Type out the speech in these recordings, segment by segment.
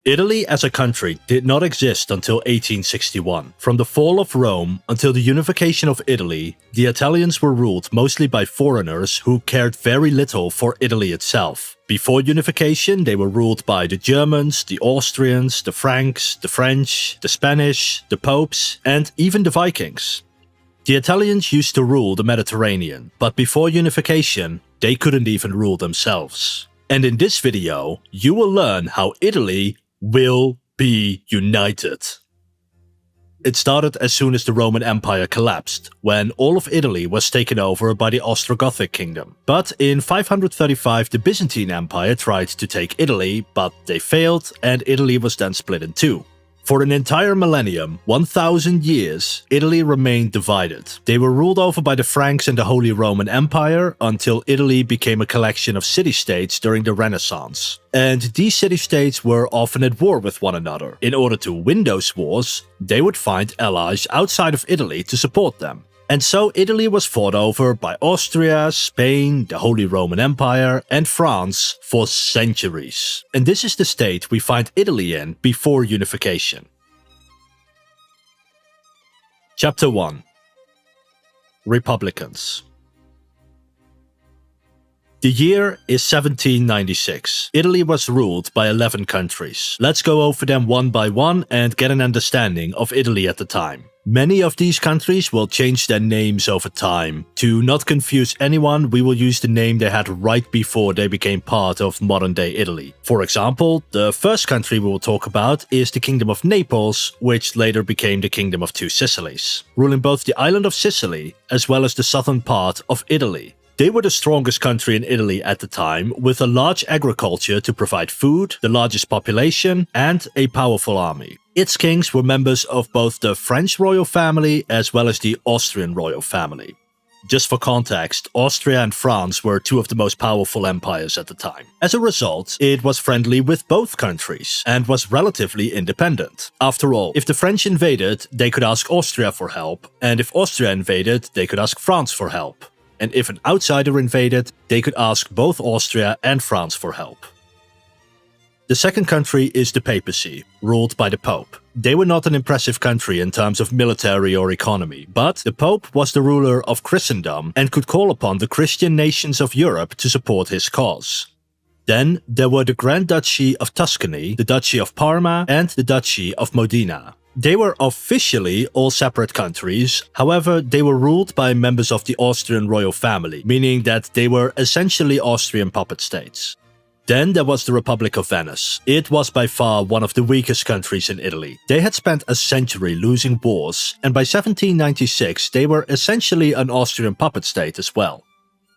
Italy as a country did not exist until 1861. From the fall of Rome until the unification of Italy, the Italians were ruled mostly by foreigners who cared very little for Italy itself. Before unification, they were ruled by the Germans, the Austrians, the Franks, the French, the Spanish, the popes, and even the Vikings. The Italians used to rule the Mediterranean, but before unification, they couldn't even rule themselves. And in this video, you will learn how Italy will be united. It started as soon as the Roman Empire collapsed, when all of Italy was taken over by the Ostrogothic kingdom. But in 535 the Byzantine Empire tried to take Italy, but they failed and Italy was then split in two. For an entire millennium, 1000 years, Italy remained divided. They were ruled over by the Franks and the Holy Roman Empire until Italy became a collection of city-states during the Renaissance. And these city-states were often at war with one another. In order to win those wars, they would find allies outside of Italy to support them. And so Italy was fought over by Austria, Spain, the Holy Roman Empire, and France for centuries. And this is the state we find Italy in before unification. Chapter 1. Republicans. The year is 1796. Italy was ruled by 11 countries. Let's go over them one by one and get an understanding of Italy at the time. Many of these countries will change their names over time. To not confuse anyone, we will use the name they had right before they became part of modern-day Italy. For example, the first country we will talk about is the Kingdom of Naples, which later became the Kingdom of Two Sicilies, ruling both the island of Sicily as well as the southern part of Italy. They were the strongest country in Italy at the time, with a large agriculture to provide food, the largest population, and a powerful army. Its kings were members of both the French royal family as well as the Austrian royal family. Just for context, Austria and France were two of the most powerful empires at the time. As a result, it was friendly with both countries and was relatively independent. After all, if the French invaded, they could ask Austria for help, and if Austria invaded, they could ask France for help. And if an outsider invaded, they could ask both Austria and France for help. The second country is the papacy, ruled by the Pope. They were not an impressive country in terms of military or economy, but the Pope was the ruler of Christendom and could call upon the Christian nations of Europe to support his cause. Then there were the Grand Duchy of Tuscany, the Duchy of Parma, and the Duchy of Modena. They were officially all separate countries, however they were ruled by members of the Austrian royal family, meaning that they were essentially Austrian puppet states. Then there was the Republic of Venice. It was by far one of the weakest countries in Italy. They had spent a century losing wars, and by 1796 they were essentially an Austrian puppet state as well.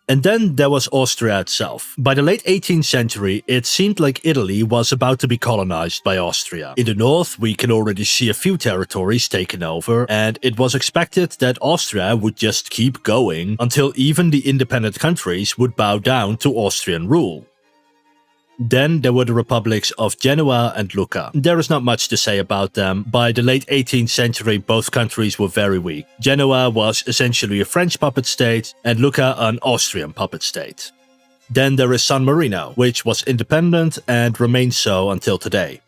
And then there was Austria itself. By the late 18th century, it seemed like Italy was about to be colonized by Austria. In the north, we can already see a few territories taken over, and it was expected that Austria would just keep going until even the independent countries would bow down to Austrian rule. Then there were the republics of Genoa and Lucca. There is not much to say about them. By the late 18th century, both countries were very weak. Genoa was essentially a French puppet state, and Lucca an Austrian puppet state. Then there is San Marino, which was independent and remains so until today.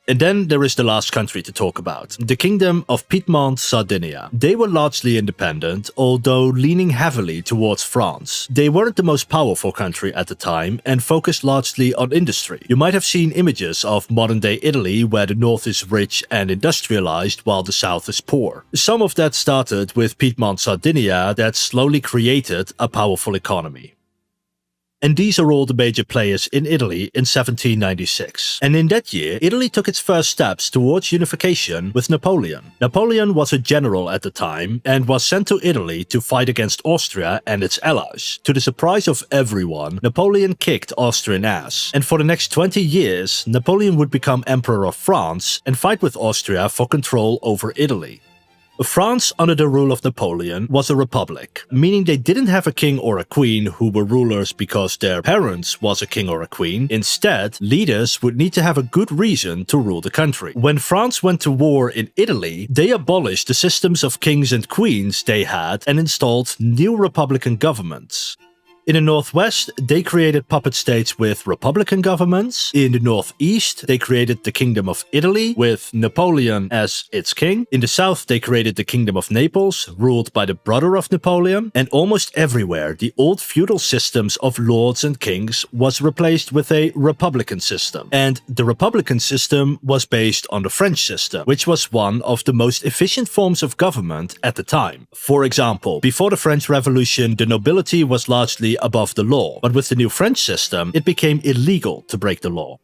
And then there is the last country to talk about, the Kingdom of Piedmont-Sardinia. They were largely independent, although leaning heavily towards France. They weren't the most powerful country at the time and focused largely on industry. You might have seen images of modern-day Italy where the north is rich and industrialized while the south is poor. Some of that started with Piedmont-Sardinia that slowly created a powerful economy. And these are all the major players in Italy in 1796. And in that year, Italy took its first steps towards unification with Napoleon. Napoleon was a general at the time and was sent to Italy to fight against Austria and its allies. To the surprise of everyone, Napoleon kicked Austrian ass. And for the next 20 years, Napoleon would become Emperor of France and fight with Austria for control over Italy. France, under the rule of Napoleon, was a republic, meaning they didn't have a king or a queen who were rulers because their parents was a king or a queen. Instead, leaders would need to have a good reason to rule the country. When France went to war in Italy, they abolished the systems of kings and queens they had and installed new republican governments. In the northwest, they created puppet states with republican governments. In the northeast, they created the Kingdom of Italy with Napoleon as its king. In the south, they created the Kingdom of Naples, ruled by the brother of Napoleon. And almost everywhere, the old feudal systems of lords and kings was replaced with a republican system. And the republican system was based on the French system, which was one of the most efficient forms of government at the time. For example, before the French Revolution, the nobility was largely above the law, but with the new French system, it became illegal to break the law.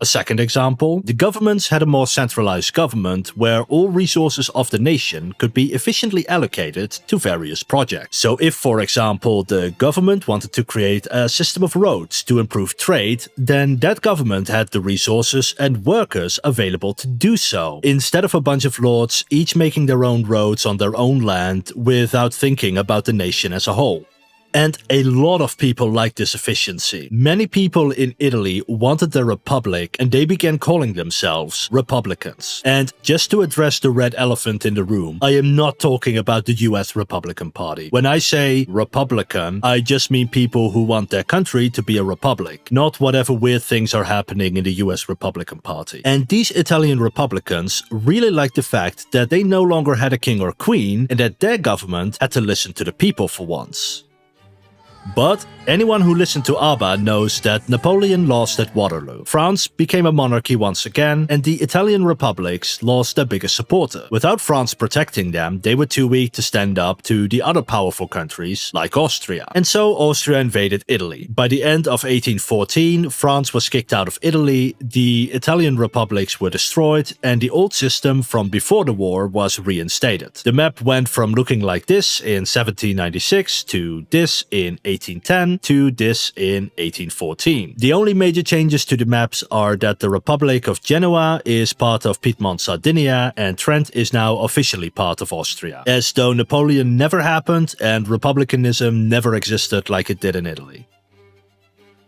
A second example, the governments had a more centralized government where all resources of the nation could be efficiently allocated to various projects. So if, for example, the government wanted to create a system of roads to improve trade, then that government had the resources and workers available to do so, instead of a bunch of lords each making their own roads on their own land without thinking about the nation as a whole. And a lot of people liked this efficiency. Many people in Italy wanted their republic and they began calling themselves Republicans. And just to address the red elephant in the room, I am not talking about the US Republican Party. When I say Republican, I just mean people who want their country to be a republic, not whatever weird things are happening in the US Republican Party. And these Italian Republicans really liked the fact that they no longer had a king or queen and that their government had to listen to the people for once. But anyone who listened to ABBA knows that Napoleon lost at Waterloo. France became a monarchy once again, and the Italian republics lost their biggest supporter. Without France protecting them, they were too weak to stand up to the other powerful countries, like Austria. And so Austria invaded Italy. By the end of 1814, France was kicked out of Italy, the Italian republics were destroyed, and the old system from before the war was reinstated. The map went from looking like this in 1796 to this in 1810 to this in 1814. The only major changes to the maps are that the Republic of Genoa is part of Piedmont Sardinia and Trent is now officially part of Austria, as though Napoleon never happened and republicanism never existed like it did in Italy.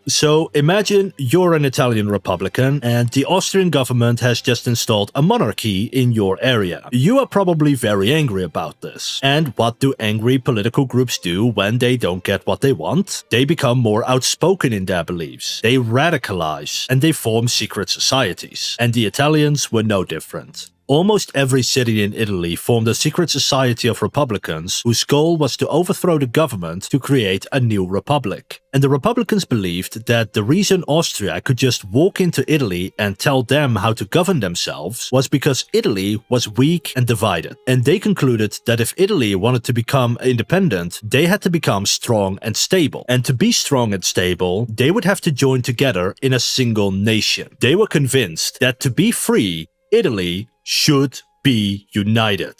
So imagine you're an Italian Republican and the Austrian government has just installed a monarchy in your area. You are probably very angry about this. And what do angry political groups do when they don't get what they want? They become more outspoken in their beliefs. They radicalize and they form secret societies. And the Italians were no different. Almost every city in Italy formed a secret society of republicans whose goal was to overthrow the government to create a new republic. And the republicans believed that the reason Austria could just walk into Italy and tell them how to govern themselves was because Italy was weak and divided. And they concluded that if Italy wanted to become independent, they had to become strong and stable. And to be strong and stable, they would have to join together in a single nation. They were convinced that to be free, Italy should be united.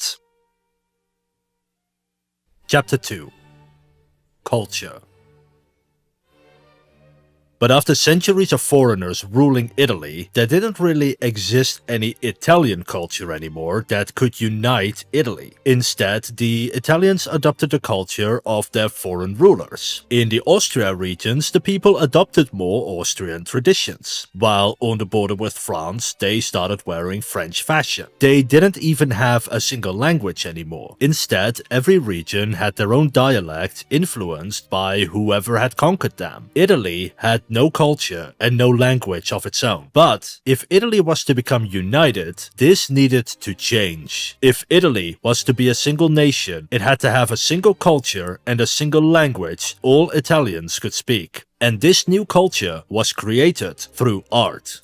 Chapter 2. Culture. But after centuries of foreigners ruling Italy, there didn't really exist any Italian culture anymore that could unite Italy. Instead, the Italians adopted the culture of their foreign rulers. In the Austria regions, the people adopted more Austrian traditions, while on the border with France, they started wearing French fashion. They didn't even have a single language anymore. Instead, every region had their own dialect influenced by whoever had conquered them. Italy had no culture and no language of its own. But if Italy was to become united, this needed to change. If Italy was to be a single nation, it had to have a single culture and a single language all Italians could speak. And this new culture was created through art.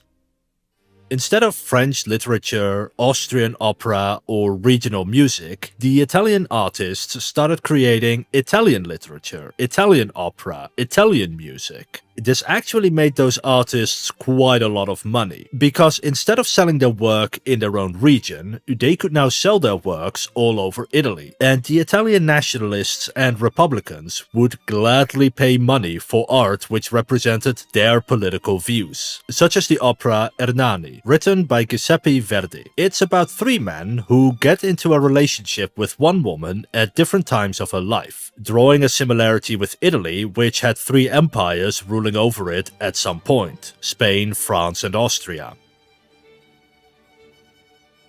Instead of French literature, Austrian opera, or regional music, the Italian artists started creating Italian literature, Italian opera, Italian music. This actually made those artists quite a lot of money, because instead of selling their work in their own region, they could now sell their works all over Italy. And the Italian nationalists and republicans would gladly pay money for art which represented their political views, such as the opera Ernani, written by Giuseppe Verdi. It's about three men who get into a relationship with one woman at different times of her life, drawing a similarity with Italy, which had three empires ruling over it at some point: Spain, France, and Austria.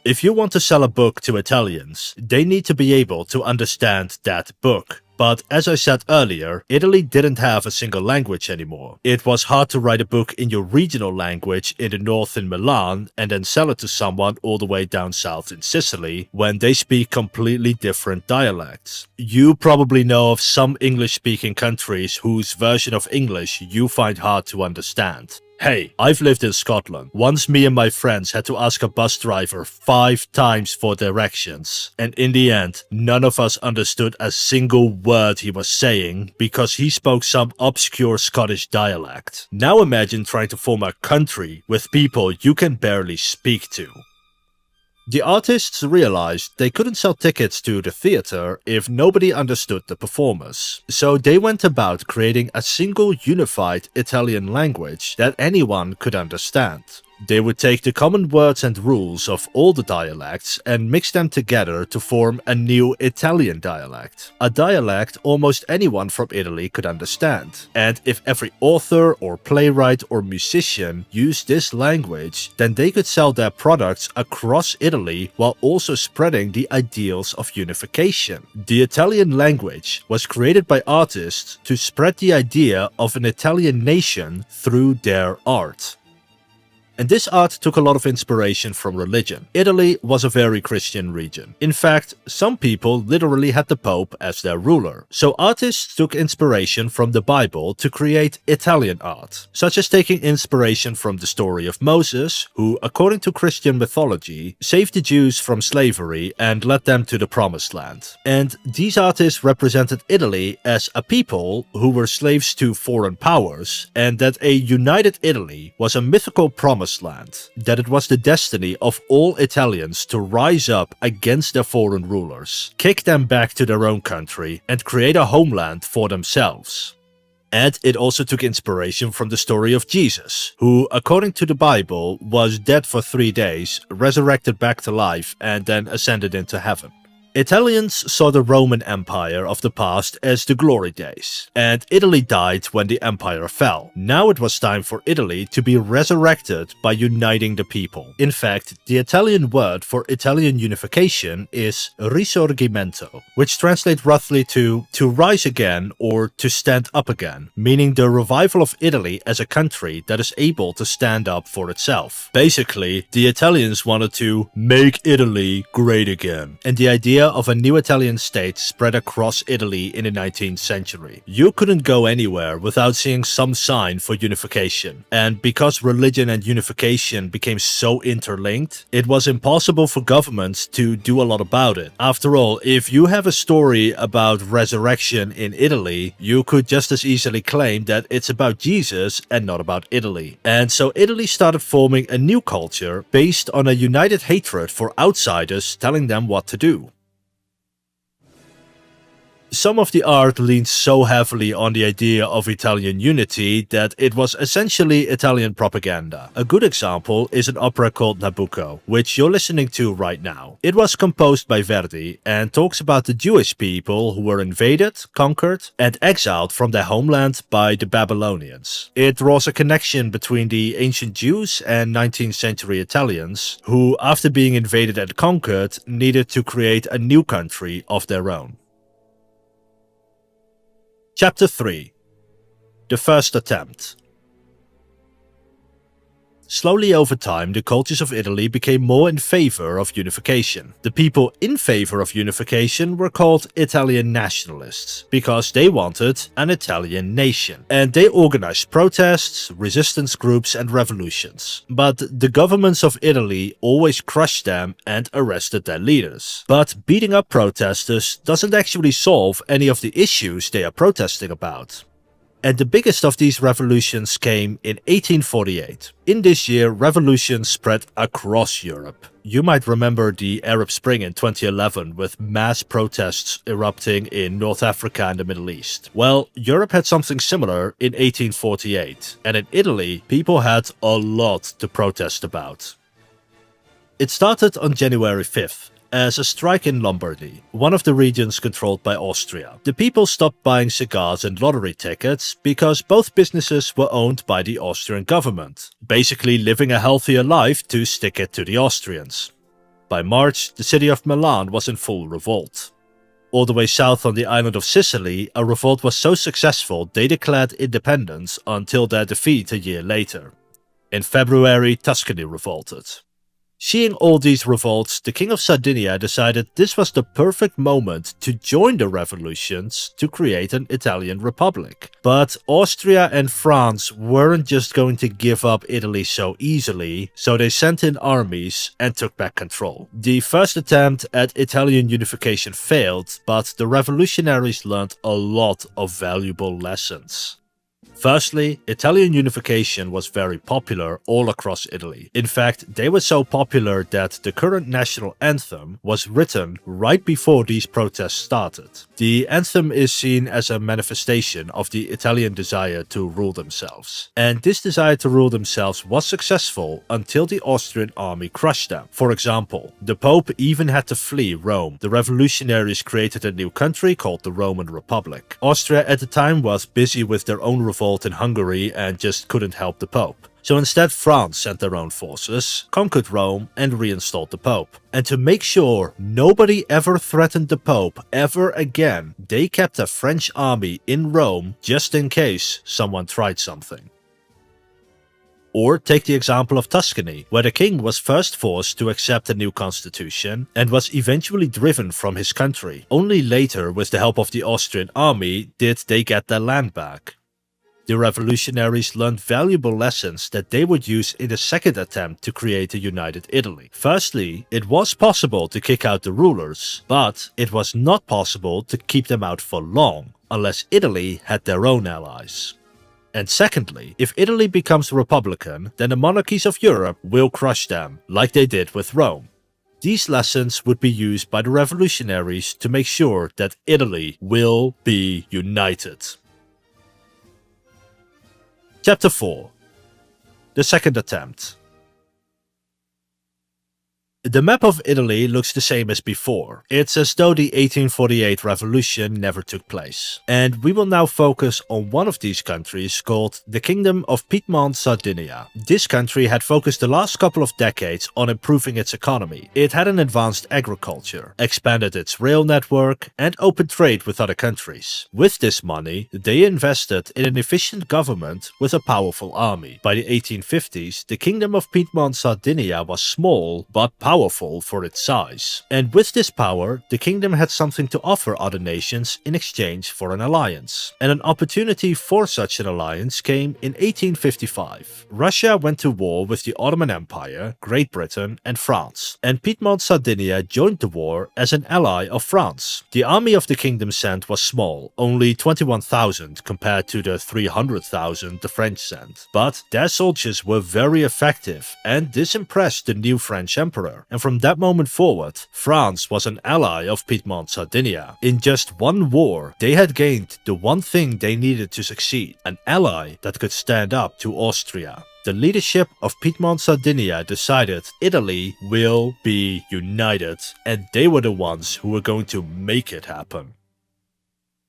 If you want to sell a book to Italians, they need to be able to understand that book. But as I said earlier, Italy didn't have a single language anymore. It was hard to write a book in your regional language in the north in Milan and then sell it to someone all the way down south in Sicily when they speak completely different dialects. You probably know of some English-speaking countries whose version of English you find hard to understand. Hey, I've lived in Scotland. Once me and my friends had to ask a bus driver 5 times for directions. And in the end, none of us understood a single word he was saying because he spoke some obscure Scottish dialect. Now imagine trying to form a country with people you can barely speak to. The artists realized they couldn't sell tickets to the theater if nobody understood the performers. So they went about creating a single unified Italian language that anyone could understand. They would take the common words and rules of all the dialects and mix them together to form a new Italian dialect. A dialect almost anyone from Italy could understand. And if every author or playwright or musician used this language, then they could sell their products across Italy while also spreading the ideals of unification. The Italian language was created by artists to spread the idea of an Italian nation through their art. And this art took a lot of inspiration from religion. Italy was a very Christian region. In fact, some people literally had the Pope as their ruler. So artists took inspiration from the Bible to create Italian art, such as taking inspiration from the story of Moses, who, according to Christian mythology, saved the Jews from slavery and led them to the Promised Land. And these artists represented Italy as a people who were slaves to foreign powers, and that a united Italy was a mythical promise land, that it was the destiny of all Italians to rise up against their foreign rulers, kick them back to their own country, and create a homeland for themselves. And it also took inspiration from the story of Jesus, who, according to the Bible, was dead for 3 days, resurrected back to life, and then ascended into heaven. Italians saw the Roman Empire of the past as the glory days, and Italy died when the empire fell. Now it was time for Italy to be resurrected by uniting the people. In fact, the Italian word for Italian unification is risorgimento, which translates roughly to rise again or to stand up again, meaning the revival of Italy as a country that is able to stand up for itself. Basically, the Italians wanted to make Italy great again, and the idea of a new Italian state spread across Italy in the 19th century. You couldn't go anywhere without seeing some sign for unification, and because religion and unification became so interlinked, it was impossible for governments to do a lot about it. After all, if you have a story about resurrection in Italy, you could just as easily claim that it's about Jesus and not about Italy. And so Italy started forming a new culture based on a united hatred for outsiders telling them what to do. Some of the art leans so heavily on the idea of Italian unity that it was essentially Italian propaganda. A good example is an opera called Nabucco, which you're listening to right now. It was composed by Verdi and talks about the Jewish people who were invaded, conquered, and exiled from their homeland by the Babylonians. It draws a connection between the ancient Jews and 19th century Italians, who, after being invaded and conquered, needed to create a new country of their own. Chapter 3. The First Attempt. Slowly over time, the cultures of Italy became more in favor of unification. The people in favor of unification were called Italian nationalists, because they wanted an Italian nation. And they organized protests, resistance groups and revolutions. But the governments of Italy always crushed them and arrested their leaders. But beating up protesters doesn't actually solve any of the issues they are protesting about. And the biggest of these revolutions came in 1848. In this year, revolutions spread across Europe. You might remember the Arab Spring in 2011 with mass protests erupting in North Africa and the Middle East. Well, Europe had something similar in 1848, and in Italy, people had a lot to protest about. It started on January 5th. As a strike in Lombardy, one of the regions controlled by Austria. The people stopped buying cigars and lottery tickets because both businesses were owned by the Austrian government, basically living a healthier life to stick it to the Austrians. By March, the city of Milan was in full revolt. All the way south on the island of Sicily, a revolt was so successful they declared independence until their defeat a year later. In February, Tuscany revolted. Seeing all these revolts, the King of Sardinia decided this was the perfect moment to join the revolutions to create an Italian republic. But Austria and France weren't just going to give up Italy so easily, so they sent in armies and took back control. The first attempt at Italian unification failed, but the revolutionaries learned a lot of valuable lessons. Firstly, Italian unification was very popular all across Italy. In fact, they were so popular that the current national anthem was written right before these protests started. The anthem is seen as a manifestation of the Italian desire to rule themselves. And this desire to rule themselves was successful until the Austrian army crushed them. For example, the Pope even had to flee Rome. The revolutionaries created a new country called the Roman Republic. Austria at the time was busy with their own revolt in Hungary and just couldn't help the Pope. So instead, France sent their own forces, conquered Rome, and reinstalled the Pope. And to make sure nobody ever threatened the Pope ever again, they kept a French army in Rome just in case someone tried something. Or take the example of Tuscany, where the king was first forced to accept a new constitution and was eventually driven from his country. Only later, with the help of the Austrian army, did they get their land back. The revolutionaries learned valuable lessons that they would use in the second attempt to create a united Italy. Firstly, it was possible to kick out the rulers, but it was not possible to keep them out for long, unless Italy had their own allies. And secondly, if Italy becomes republican, then the monarchies of Europe will crush them, like they did with Rome. These lessons would be used by the revolutionaries to make sure that Italy will be united. Chapter 4. The second attempt. The map of Italy looks the same as before. It's as though the 1848 revolution never took place. And we will now focus on one of these countries called the Kingdom of Piedmont-Sardinia. This country had focused the last couple of decades on improving its economy. It had an advanced agriculture, expanded its rail network, and opened trade with other countries. With this money, they invested in an efficient government with a powerful army. By the 1850s, the Kingdom of Piedmont-Sardinia was small but powerful for its size. And with this power, the kingdom had something to offer other nations in exchange for an alliance. And an opportunity for such an alliance came in 1855. Russia went to war with the Ottoman Empire, Great Britain, and France. And Piedmont-Sardinia joined the war as an ally of France. The army of the kingdom sent was small, only 21,000 compared to the 300,000 the French sent. But their soldiers were very effective, and this impressed the new French emperor. And from that moment forward, France was an ally of Piedmont-Sardinia. In just one war, they had gained the one thing they needed to succeed, an ally that could stand up to Austria. The leadership of Piedmont-Sardinia decided Italy will be united, and they were the ones who were going to make it happen.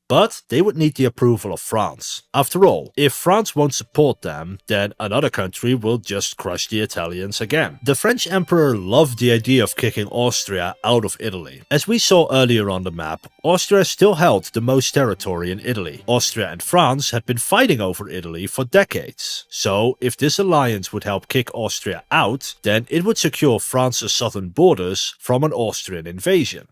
But they would need the approval of France. After all, if France won't support them, then another country will just crush the Italians again. The French emperor loved the idea of kicking Austria out of Italy. As we saw earlier on the map, Austria still held the most territory in Italy. Austria and France had been fighting over Italy for decades. So, if this alliance would help kick Austria out, then it would secure France's southern borders from an Austrian invasion.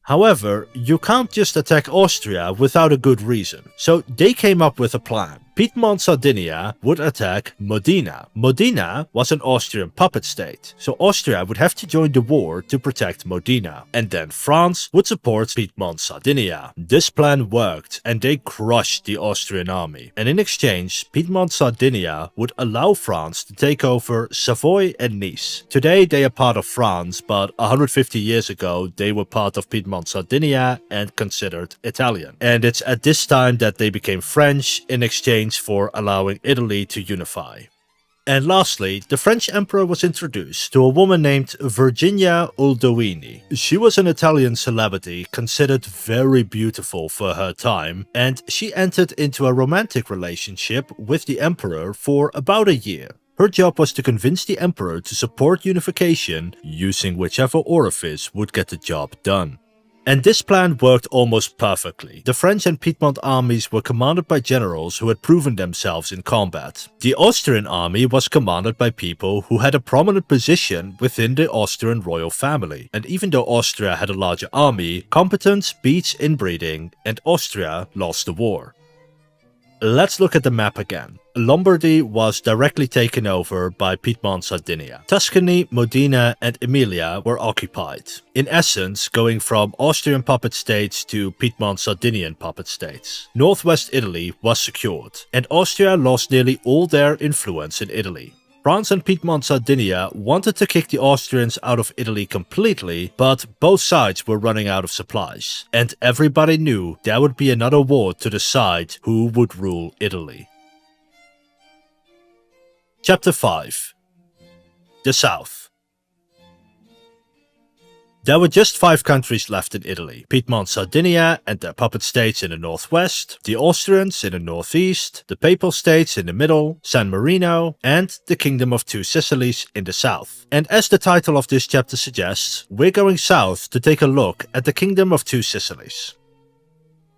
However, you can't just attack Austria without a good reason, so they came up with a plan. Piedmont-Sardinia would attack Modena. Modena was an Austrian puppet state, so Austria would have to join the war to protect Modena, and then France would support Piedmont-Sardinia. This plan worked, and they crushed the Austrian army, and in exchange, Piedmont-Sardinia would allow France to take over Savoy and Nice. Today they are part of France, but 150 years ago they were part of Piedmont-Sardinia and considered Italian. And it's at this time that they became French in exchange for allowing Italy to unify. And lastly, the French emperor was introduced to a woman named Virginia Uldovini. She was an Italian celebrity considered very beautiful for her time, and she entered into a romantic relationship with the emperor for about a year. Her job was to convince the emperor to support unification using whichever orifice would get the job done. And this plan worked almost perfectly. The French and Piedmont armies were commanded by generals who had proven themselves in combat. The Austrian army was commanded by people who had a prominent position within the Austrian royal family. And even though Austria had a larger army, competence beats inbreeding, and Austria lost the war. Let's look at the map again. Lombardy was directly taken over by Piedmont Sardinia. Tuscany, Modena and Emilia were occupied, in essence going from Austrian puppet states to Piedmont Sardinian puppet states. Northwest Italy was secured, and Austria lost nearly all their influence in Italy. France and Piedmont Sardinia wanted to kick the Austrians out of Italy completely, but both sides were running out of supplies, and everybody knew there would be another war to decide who would rule Italy. Chapter 5. The South. There were just 5 countries left in Italy: Piedmont Sardinia and their puppet states in the northwest, the Austrians in the northeast, the Papal States in the middle, San Marino, and the Kingdom of Two Sicilies in the south. And as the title of this chapter suggests, we're going south to take a look at the Kingdom of Two Sicilies.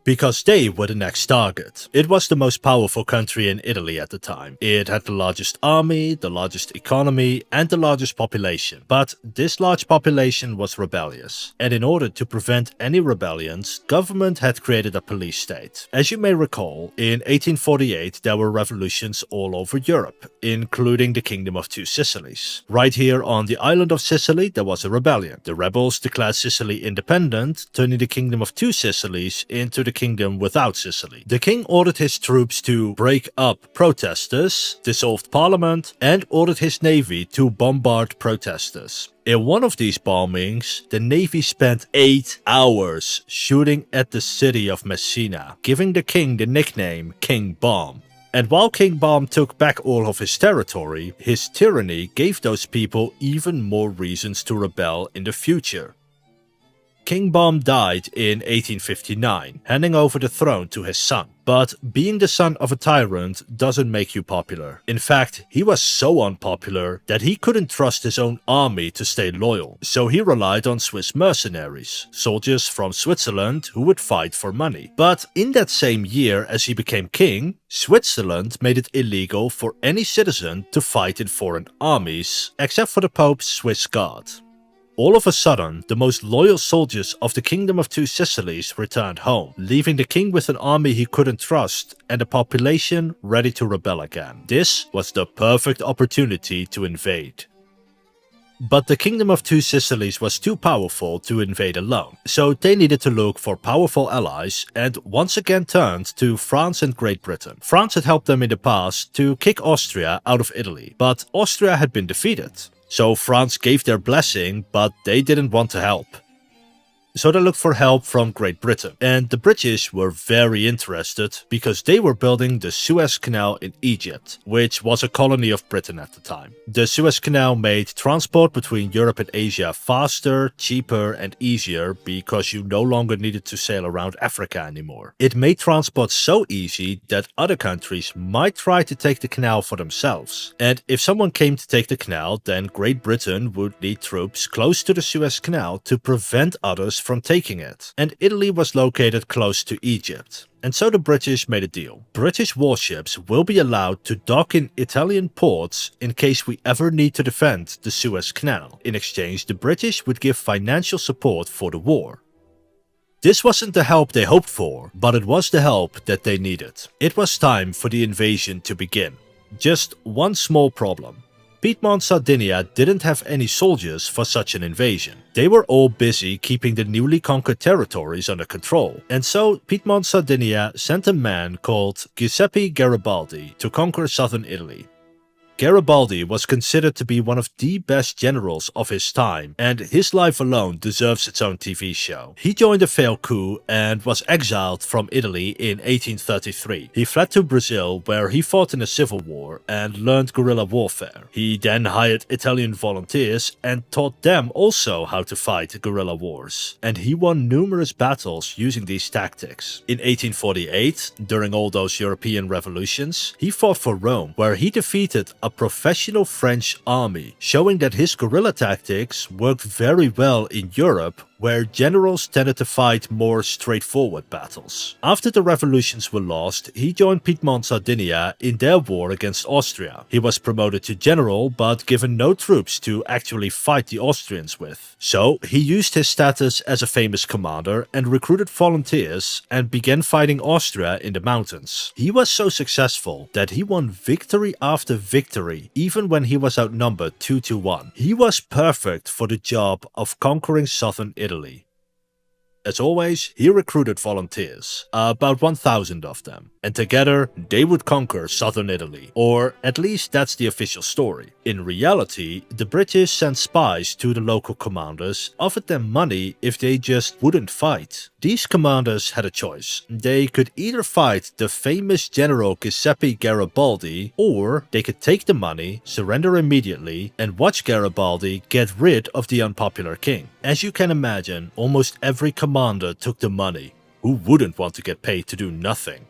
Because they were the next target. It was the most powerful country in Italy at the time. It had the largest army, the largest economy, and the largest population. But this large population was rebellious. And in order to prevent any rebellions, government had created a police state. As you may recall, in 1848 there were revolutions all over Europe, including the Kingdom of Two Sicilies. Right here on the island of Sicily there was a rebellion. The rebels declared Sicily independent, turning the Kingdom of Two Sicilies into the kingdom without Sicily. The king ordered his troops to break up protesters, dissolved parliament, and ordered his navy to bombard protesters. In one of these bombings, the navy spent 8 hours shooting at the city of Messina, giving the king the nickname King Bomb. And while King Bomb took back all of his territory, his tyranny gave those people even more reasons to rebel in the future. King Bomb died in 1859, handing over the throne to his son. But being the son of a tyrant doesn't make you popular. In fact, he was so unpopular that he couldn't trust his own army to stay loyal. So he relied on Swiss mercenaries, soldiers from Switzerland who would fight for money. But in that same year as he became king, Switzerland made it illegal for any citizen to fight in foreign armies, except for the Pope's Swiss Guard. All of a sudden, the most loyal soldiers of the Kingdom of Two Sicilies returned home, leaving the king with an army he couldn't trust and a population ready to rebel again. This was the perfect opportunity to invade. But the Kingdom of Two Sicilies was too powerful to invade alone, so they needed to look for powerful allies and once again turned to France and Great Britain. France had helped them in the past to kick Austria out of Italy, but Austria had been defeated. So France gave their blessing, but they didn't want to help. So they looked for help from Great Britain. And the British were very interested because they were building the Suez Canal in Egypt, which was a colony of Britain at the time. The Suez Canal made transport between Europe and Asia faster, cheaper and easier because you no longer needed to sail around Africa anymore. It made transport so easy that other countries might try to take the canal for themselves. And if someone came to take the canal, then Great Britain would need troops close to the Suez Canal to prevent others from taking it. And Italy was located close to Egypt. And so the British made a deal. British warships will be allowed to dock in Italian ports in case we ever need to defend the Suez Canal. In exchange, the British would give financial support for the war. This wasn't the help they hoped for, but it was the help that they needed. It was time for the invasion to begin. Just one small problem. Piedmont Sardinia didn't have any soldiers for such an invasion. They were all busy keeping the newly conquered territories under control. And so Piedmont Sardinia sent a man called Giuseppe Garibaldi to conquer southern Italy. Garibaldi was considered to be one of the best generals of his time, and his life alone deserves its own TV show. He joined a failed coup and was exiled from Italy in 1833. He fled to Brazil, where he fought in a civil war and learned guerrilla warfare. He then hired Italian volunteers and taught them also how to fight guerrilla wars. And he won numerous battles using these tactics. In 1848, during all those European revolutions, he fought for Rome, where he defeated a professional French army, showing that his guerrilla tactics worked very well in Europe where generals tended to fight more straightforward battles. After the revolutions were lost, he joined Piedmont Sardinia in their war against Austria. He was promoted to general but given no troops to actually fight the Austrians with. So he used his status as a famous commander and recruited volunteers and began fighting Austria in the mountains. He was so successful that he won victory after victory even when he was outnumbered 2-1. He was perfect for the job of conquering southern Italy. As always, he recruited volunteers, about 1,000 of them, and together they would conquer southern Italy, or at least that's the official story. In reality, the British sent spies to the local commanders, offered them money if they just wouldn't fight. These commanders had a choice. They could either fight the famous general Giuseppe Garibaldi, or they could take the money, surrender immediately, and watch Garibaldi get rid of the unpopular king. As you can imagine, almost every commander took the money. Who wouldn't want to get paid to do nothing?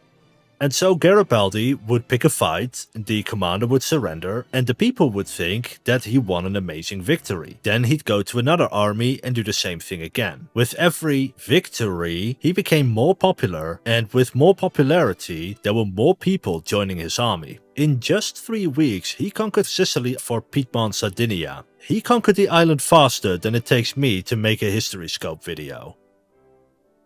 And so Garibaldi would pick a fight, the commander would surrender, and the people would think that he won an amazing victory. Then he'd go to another army and do the same thing again. With every victory, he became more popular, and with more popularity, there were more people joining his army. In just 3 weeks, he conquered Sicily for Piedmont Sardinia. He conquered the island faster than it takes me to make a History Scope video.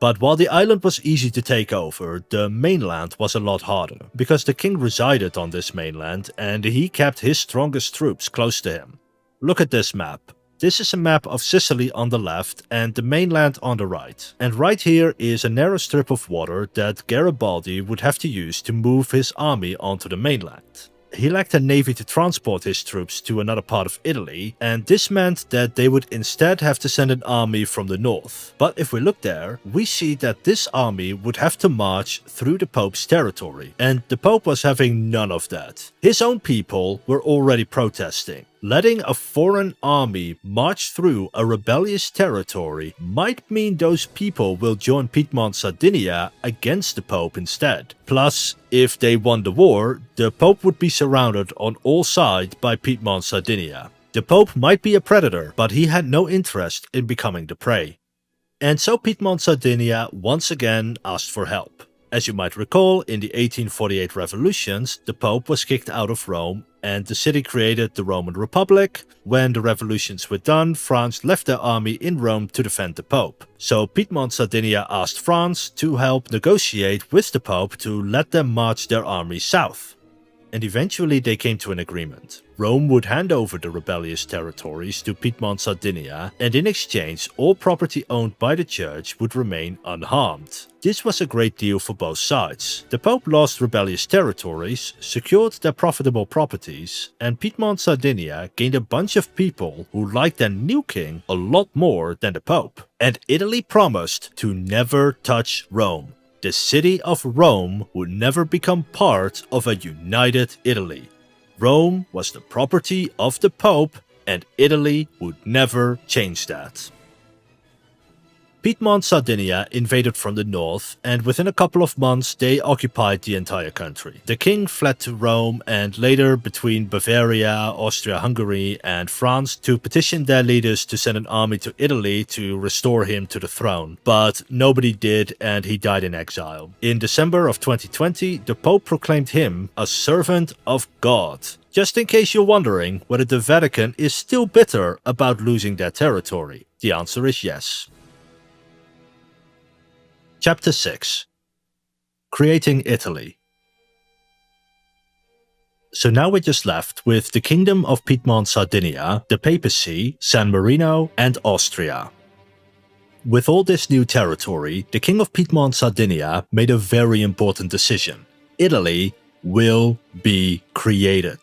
But while the island was easy to take over, the mainland was a lot harder, because the king resided on this mainland and he kept his strongest troops close to him. Look at this map. This is a map of Sicily on the left and the mainland on the right. And right here is a narrow strip of water that Garibaldi would have to use to move his army onto the mainland. He lacked a navy to transport his troops to another part of Italy, and this meant that they would instead have to send an army from the north. But if we look there, we see that this army would have to march through the Pope's territory, and the Pope was having none of that. His own people were already protesting. Letting a foreign army march through a rebellious territory might mean those people will join Piedmont Sardinia against the Pope instead. Plus, if they won the war, the Pope would be surrounded on all sides by Piedmont Sardinia. The Pope might be a predator, but he had no interest in becoming the prey. And so Piedmont Sardinia once again asked for help. As you might recall, in the 1848 revolutions, the Pope was kicked out of Rome and the city created the Roman Republic. When the revolutions were done, France left their army in Rome to defend the Pope. So Piedmont Sardinia asked France to help negotiate with the Pope to let them march their army south. And eventually they came to an agreement. Rome would hand over the rebellious territories to Piedmont Sardinia, and in exchange all property owned by the church would remain unharmed. This was a great deal for both sides. The Pope lost rebellious territories, secured their profitable properties, and Piedmont Sardinia gained a bunch of people who liked their new king a lot more than the Pope. And Italy promised to never touch Rome. The city of Rome would never become part of a united Italy. Rome was the property of the Pope, and Italy would never change that. Piedmont Sardinia invaded from the north, and within a couple of months they occupied the entire country. The king fled to Rome and later between Bavaria, Austria-Hungary and France to petition their leaders to send an army to Italy to restore him to the throne. But nobody did and he died in exile. In December of 2020, the Pope proclaimed him a servant of God. Just in case you're wondering whether the Vatican is still bitter about losing their territory, the answer is yes. Chapter 6. Creating Italy. So now we're just left with the Kingdom of Piedmont Sardinia, the Papacy, San Marino, and Austria. With all this new territory, the King of Piedmont Sardinia made a very important decision. Italy will be created.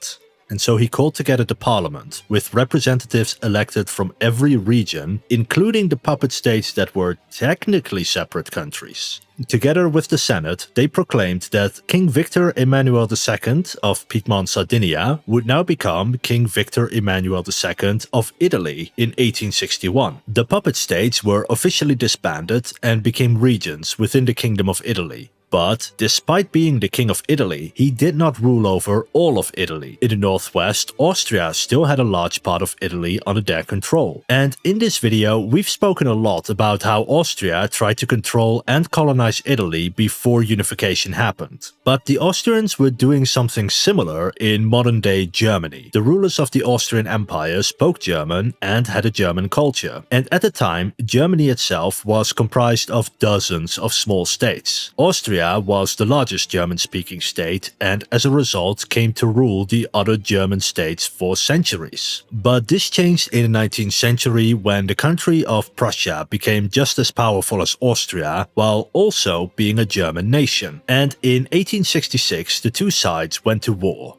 And so he called together the parliament, with representatives elected from every region, including the puppet states that were technically separate countries. Together with the Senate, they proclaimed that King Victor Emmanuel II of Piedmont Sardinia would now become King Victor Emmanuel II of Italy in 1861. The puppet states were officially disbanded and became regions within the Kingdom of Italy. But despite being the king of Italy, he did not rule over all of Italy. In the northwest, Austria still had a large part of Italy under their control. And in this video, we've spoken a lot about how Austria tried to control and colonize Italy before unification happened. But the Austrians were doing something similar in modern-day Germany. The rulers of the Austrian Empire spoke German and had a German culture. And at the time, Germany itself was comprised of dozens of small states. Austria was the largest German-speaking state and as a result came to rule the other German states for centuries. But this changed in the 19th century when the country of Prussia became just as powerful as Austria while also being a German nation. And in 1866 the two sides went to war.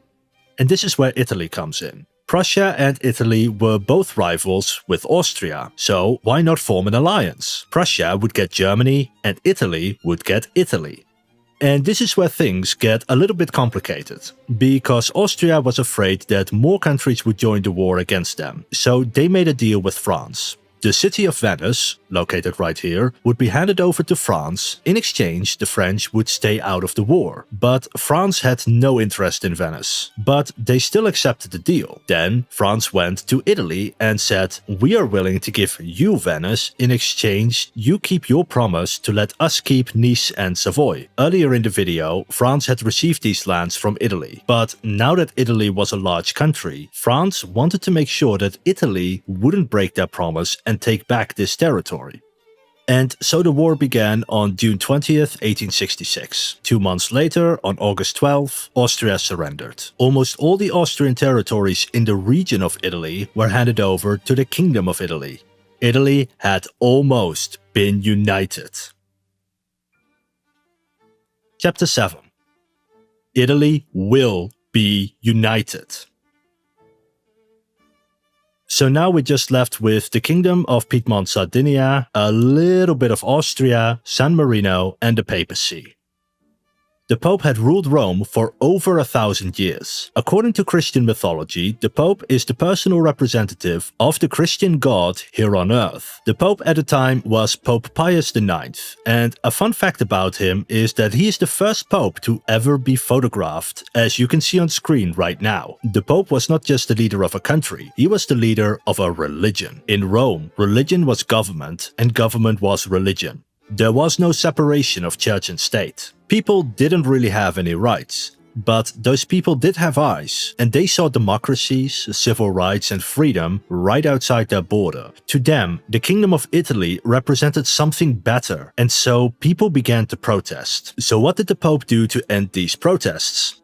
And this is where Italy comes in. Prussia and Italy were both rivals with Austria, so why not form an alliance? Prussia would get Germany and Italy would get Italy. And this is where things get a little bit complicated, because Austria was afraid that more countries would join the war against them, so they made a deal with France. The city of Venice, located right here, would be handed over to France. In exchange, the French would stay out of the war. But France had no interest in Venice. But they still accepted the deal. Then France went to Italy and said, "We are willing to give you Venice. In exchange, you keep your promise to let us keep Nice and Savoy." Earlier in the video, France had received these lands from Italy. But now that Italy was a large country, France wanted to make sure that Italy wouldn't break their promise and take back this territory. And so the war began on June 20th, 1866. 2 months later, on August 12th, Austria surrendered. Almost all the Austrian territories in the region of Italy were handed over to the Kingdom of Italy. Italy had almost been united. Chapter 7. Italy will be united. So now we're just left with the Kingdom of Piedmont Sardinia, a little bit of Austria, San Marino, and the papacy. The Pope had ruled Rome for over 1,000 years. According to Christian mythology, the Pope is the personal representative of the Christian God here on earth. The Pope at the time was Pope Pius IX, and a fun fact about him is that he is the first Pope to ever be photographed, as you can see on screen right now. The Pope was not just the leader of a country, he was the leader of a religion. In Rome, religion was government, and government was religion. There was no separation of church and state. People didn't really have any rights, but those people did have eyes, and they saw democracies, civil rights and freedom right outside their border. To them, the Kingdom of Italy represented something better, and so people began to protest. So what did the Pope do to end these protests?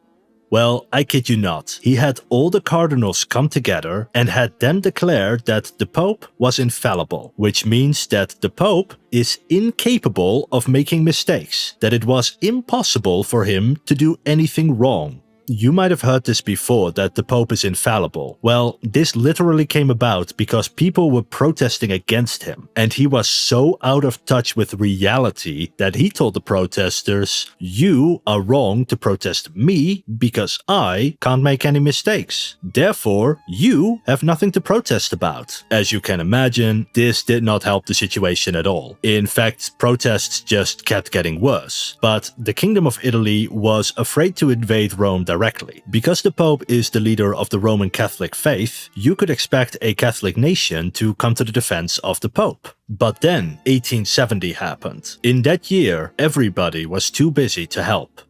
Well, I kid you not, he had all the cardinals come together and had them declare that the Pope was infallible, which means that the Pope is incapable of making mistakes, that it was impossible for him to do anything wrong. You might have heard this before, that the Pope is infallible. Well, this literally came about because people were protesting against him, and he was so out of touch with reality that he told the protesters, "You are wrong to protest me because I can't make any mistakes. Therefore, you have nothing to protest about." As you can imagine, this did not help the situation at all. In fact, protests just kept getting worse. But the Kingdom of Italy was afraid to invade Rome directly. Because the Pope is the leader of the Roman Catholic faith, you could expect a Catholic nation to come to the defense of the Pope. But then 1870 happened. In that year, everybody was too busy to help.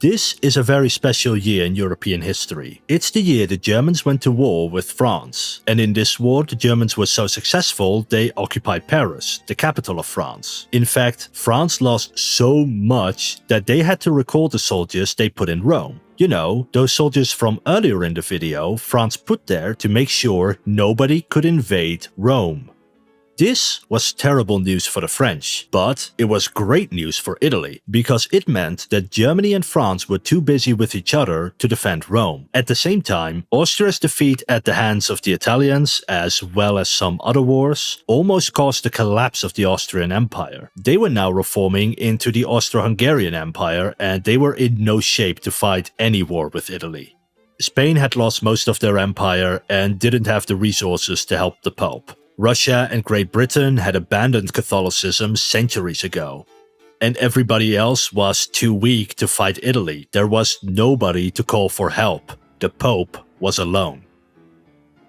This is a very special year in European history. It's the year the Germans went to war with France. And in this war, the Germans were so successful, they occupied Paris, the capital of France. In fact, France lost so much that they had to recall the soldiers they put in Rome. You know, those soldiers from earlier in the video, France put there to make sure nobody could invade Rome. This was terrible news for the French, but it was great news for Italy, because it meant that Germany and France were too busy with each other to defend Rome. At the same time, Austria's defeat at the hands of the Italians, as well as some other wars, almost caused the collapse of the Austrian Empire. They were now reforming into the Austro-Hungarian Empire, and they were in no shape to fight any war with Italy. Spain had lost most of their empire and didn't have the resources to help the Pope. Russia and Great Britain had abandoned Catholicism centuries ago. and everybody else was too weak to fight Italy. There was nobody to call for help. The Pope was alone.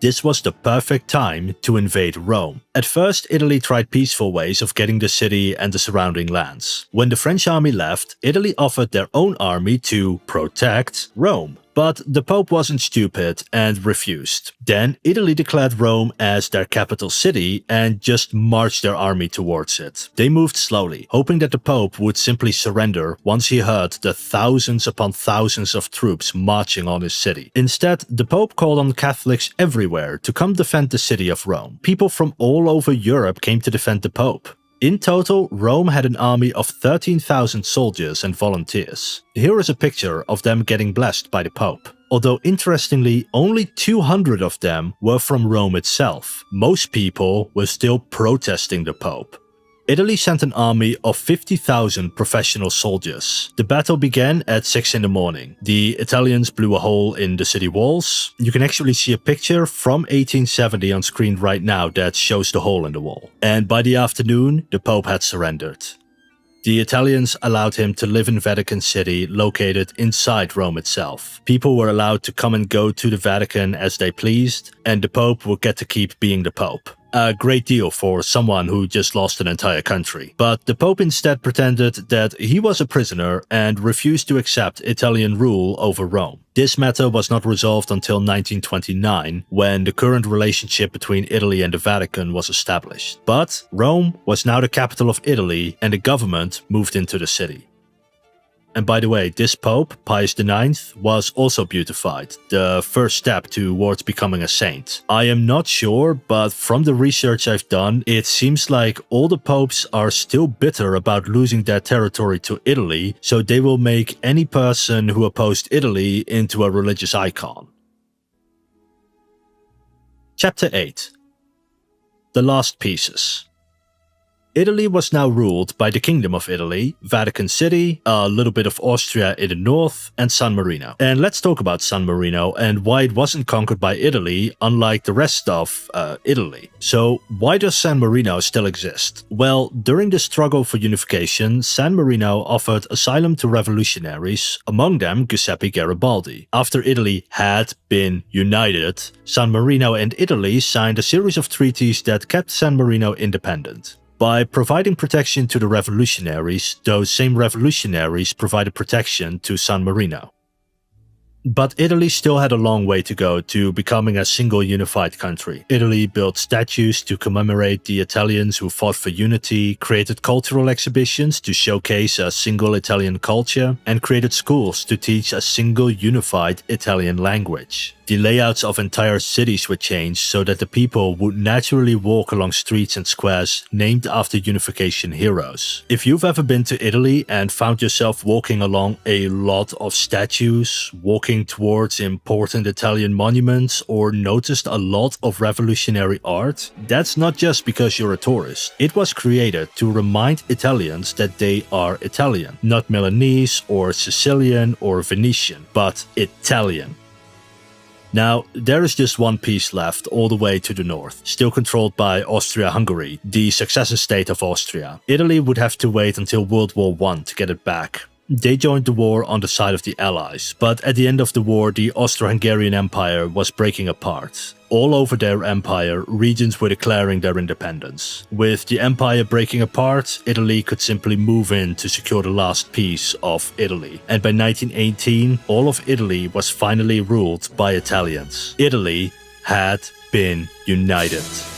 This was the perfect time to invade Rome. At first, Italy tried peaceful ways of getting the city and the surrounding lands. When the French army left, Italy offered their own army to protect Rome. But the Pope wasn't stupid and refused. Then Italy declared Rome as their capital city and just marched their army towards it. They moved slowly, hoping that the Pope would simply surrender once he heard the thousands upon thousands of troops marching on his city. Instead, the Pope called on Catholics everywhere to come defend the city of Rome. People from all over Europe came to defend the Pope. In total, Rome had an army of 13,000 soldiers and volunteers. Here is a picture of them getting blessed by the Pope. Although interestingly, only 200 of them were from Rome itself. Most people were still protesting the Pope. Italy sent an army of 50,000 professional soldiers. The battle began at 6 in the morning. The Italians blew a hole in the city walls. You can actually see a picture from 1870 on screen right now that shows the hole in the wall. And by the afternoon, the Pope had surrendered. The Italians allowed him to live in Vatican City, located inside Rome itself. People were allowed to come and go to the Vatican as they pleased, and the Pope would get to keep being the Pope. A great deal for someone who just lost an entire country. But the Pope instead pretended that he was a prisoner and refused to accept Italian rule over Rome. This matter was not resolved until 1929, when the current relationship between Italy and the Vatican was established. But Rome was now the capital of Italy, and the government moved into the city. And by the way, this Pope, Pius IX, was also beatified, the first step towards becoming a saint. I am not sure, but from the research I've done, it seems like all the popes are still bitter about losing their territory to Italy, so they will make any person who opposed Italy into a religious icon. Chapter 8. The Last Pieces. Italy was now ruled by the Kingdom of Italy, Vatican City, a little bit of Austria in the north, and San Marino. And let's talk about San Marino and why it wasn't conquered by Italy, unlike the rest of Italy. So, why does San Marino still exist? Well, during the struggle for unification, San Marino offered asylum to revolutionaries, among them Giuseppe Garibaldi. After Italy had been united, San Marino and Italy signed a series of treaties that kept San Marino independent. By providing protection to the revolutionaries, those same revolutionaries provided protection to San Marino. But Italy still had a long way to go to becoming a single unified country. Italy built statues to commemorate the Italians who fought for unity, created cultural exhibitions to showcase a single Italian culture, and created schools to teach a single unified Italian language. The layouts of entire cities were changed so that the people would naturally walk along streets and squares named after unification heroes. If you've ever been to Italy and found yourself walking along a lot of statues, walking towards important Italian monuments, or noticed a lot of revolutionary art, that's not just because you're a tourist. It was created to remind Italians that they are Italian, not Milanese or Sicilian or Venetian, but Italian. Now, there is just one piece left all the way to the north, still controlled by Austria-Hungary, the successor state of Austria. Italy would have to wait until World War I to get it back. They joined the war on the side of the Allies, but at the end of the war the Austro-Hungarian Empire was breaking apart. All over their empire, regions were declaring their independence. With the empire breaking apart, Italy could simply move in to secure the last piece of Italy. And by 1918, all of Italy was finally ruled by Italians. Italy had been united.